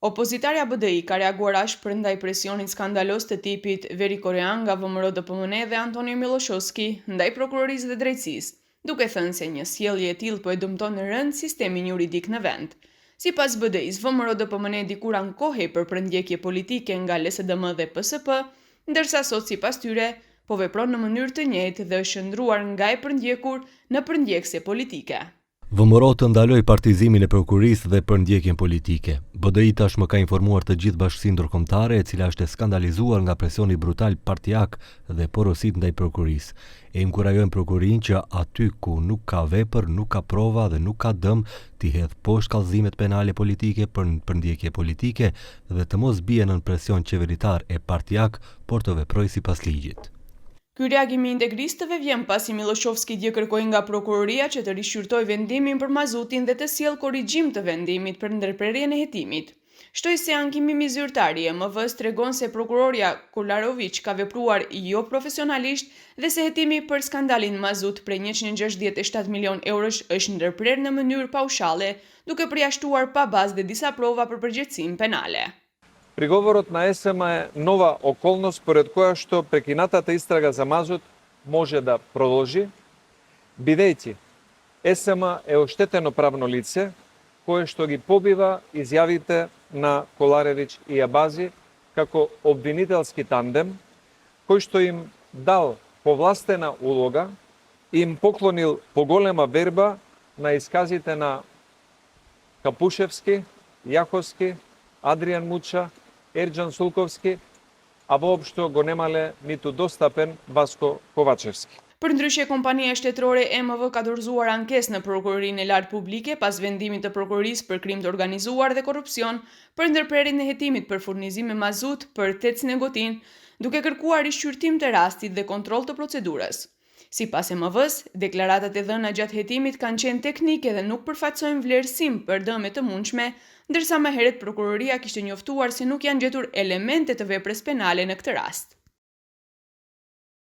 Opozitarja BDI ka reaguar ashpër ndaj presionit skandalos të tipit Veri Korean nga VMRO-DPMN dhe Antonio Miloshovski ndaj prokurorisë dhe drejtësisë, duke thënë se një sjellje e tillë po e dëmton në rënd sistemin juridik në vend. Sipas BDI-s, VMRO-DPMN dikur ankohej për përndjekje politike nga LSDM dhe PSP, ndërsa sot sipas tyre po vepron në mënyrë të njëjtë dhe është shndruar nga e përndjekur në përndjekse politike. VMRO të ndaloi partizimin e prokurisë dhe përndjekjen politike. BDI tashmë ka informuar të gjithë bashkësinë ndërkombëtare e cila është skandalizuar nga presioni brutal partijak dhe porosit ndaj prokurisë. E inkurajojnë prokurinë që aty ku nuk ka vepër, nuk ka prova dhe nuk ka dëm, t'i hedh poshtë kallëzimet penale politike për përndjekje politike dhe të mos bie nën presion qeveritar e partijak, por të veprojë sipas ligjit. Ky reagim i integristëve vjen pasi Miloshovski dje kërkoi nga prokuroria që të rishqyrtojë vendimin për mazutin dhe të sjellë korrigjim të vendimit për ndërprerjen e hetimit. Shtoi se ankimimi zyrtar i EMV-s tregon se prokuroria Kolarovic ka vepruar jo profesionalisht dhe se hetimi për skandalin mazut prej 167 milion eurosh është ndërprerë në mënyrë paushale, duke përjashtuar pa bazë dhe disa prova për përgjegjësinë penale. Приговорот на ЕСМ е нова околност според која што прекинатата истрага за мазут може да продолжи, бидејќи ЕСМ е оштетено правно лице кое што ги побива изјавите на Коларевич и Абази како обвинителски тандем, кој што им дал повластена улога и им поклонил поголема верба на исказите на Капушевски, Јаховски, Адриан Муча, Ерџан Сулковски, a воопшто го немале ниту достапен Vasko Kovacevski. Përndryshe, kompania shtetërore EMV ka dorëzuar ankesë në prokurorinë e lartë publike pas vendimit të prokurorisë për krim të organizuar dhe korrupsion për ndërprerjen e hetimit për furnizim me mazut për Tecnegotin, duke kërkuar rishqyrtim të rastit dhe kontroll të procedurës. Sipas EMV-s, deklaratat e dhëna gjatë hetimit kanë qenë teknike dhe nuk përfaqësojnë vlerësim për dëme të mundshme, ndërsa më herët prokuroria kishte njoftuar se nuk janë gjetur elemente të veprës penale në këtë rast.